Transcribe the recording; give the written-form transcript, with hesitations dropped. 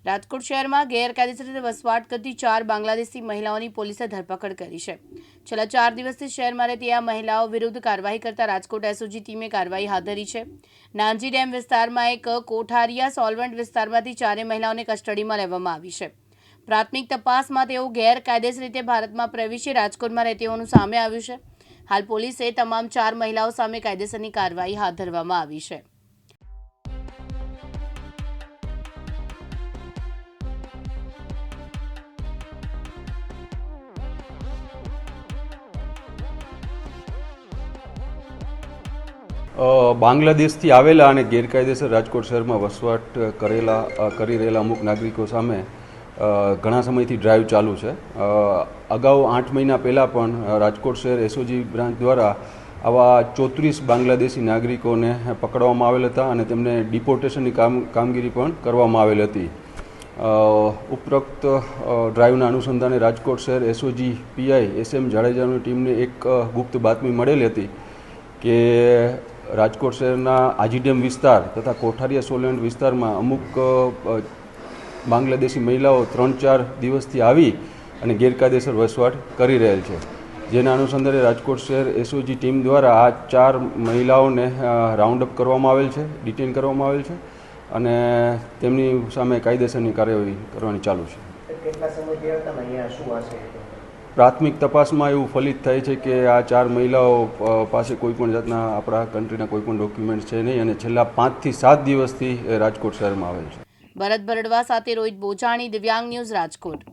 રાજકોટ શહેરમાં ગેરકાયદેસર રીતે વસવાટ કરતી 4 બાંગ્લાદેશી મહિલાઓની પોલીસે ધરપકડ કરી છે। છેલ્લા 4 દિવસથી શહેરમાં રહેતી આ મહિલાઓ વિરુદ્ધ કાર્યવાહી કરતા રાજકોટ એસઓજી ટીમે કાર્યવાહી હાથ ધરી છે। નાનજી ડેમ વિસ્તારમાં એક કોઠારિયા સોલ્વન્ટ વિસ્તારમાંથી 4 મહિલાઓને કસ્ટડીમાં લેવામાં આવી છે। પ્રાથમિક તપાસમાં તેઓ ગેરકાયદેસર રીતે ભારતમાં પ્રવેશી રાજકોટમાં રહેતી હોવાનું સામે આવ્યું છે। હાલ પોલીસે તમામ 4 મહિલાઓ સામે કાયદેસરની કાર્યવાહી હાથ ધરવામાં આવી છે। બાંગ્લાદેશથી આવેલા અને ગેરકાયદેસર રાજકોટ શહેરમાં વસવાટ કરી રહેલા અમુક નાગરિકો સામે ઘણા સમયથી ડ્રાઈવ ચાલુ છે। અગાઉ 8 મહિના પહેલાં પણ રાજકોટ શહેર એસઓજી બ્રાન્ચ દ્વારા આવા 34 બાંગ્લાદેશી નાગરિકોને પકડવામાં આવેલ હતા અને તેમને ડિપોર્ટેશનની કામગીરી પણ કરવામાં આવેલ હતી। ઉપરોક્ત ડ્રાઈવના અનુસંધાને રાજકોટ શહેર એસઓજી પીઆઈ એસએમ જાડેજાની ટીમને એક ગુપ્ત બાતમી મળેલી હતી કે રાજકોટ શહેરના આજીડેમ વિસ્તાર તથા કોઠારિયા સોલન્ટ વિસ્તારમાં અમુક બાંગ્લાદેશી મહિલાઓ 3-4 દિવસથી આવી અને ગેરકાયદેસર વસવાટ કરી રહેલ છે। જેના અનુસંધાને રાજકોટ શહેર એસઓજી ટીમ દ્વારા આ 4 મહિલાઓને રાઉન્ડ અપ કરવામાં આવેલ છે, ડિટેન કરવામાં આવેલ છે અને તેમની સામે કાયદેસરની કાર્યવાહી કરવાની ચાલુ છે। કેટલા સમયથી હતા અહીંયા શું હશે? પ્રાથમિક તપાસમાં એવું ફલિત થાય છે કે આ 4 મહિલાઓ પાસે કોઈપણ જાતના આપણા કન્ટ્રીના કોઈપણ ડોક્યુમેન્ટ છે નહીં અને છેલ્લા 5 થી 7 દિવસથી રાજકોટ શહેરમાં આવેલ છે। ભરત બરડવા સાથે રોહિત બોચાણી, દિવ્યાંગ ન્યૂઝ, રાજકોટ।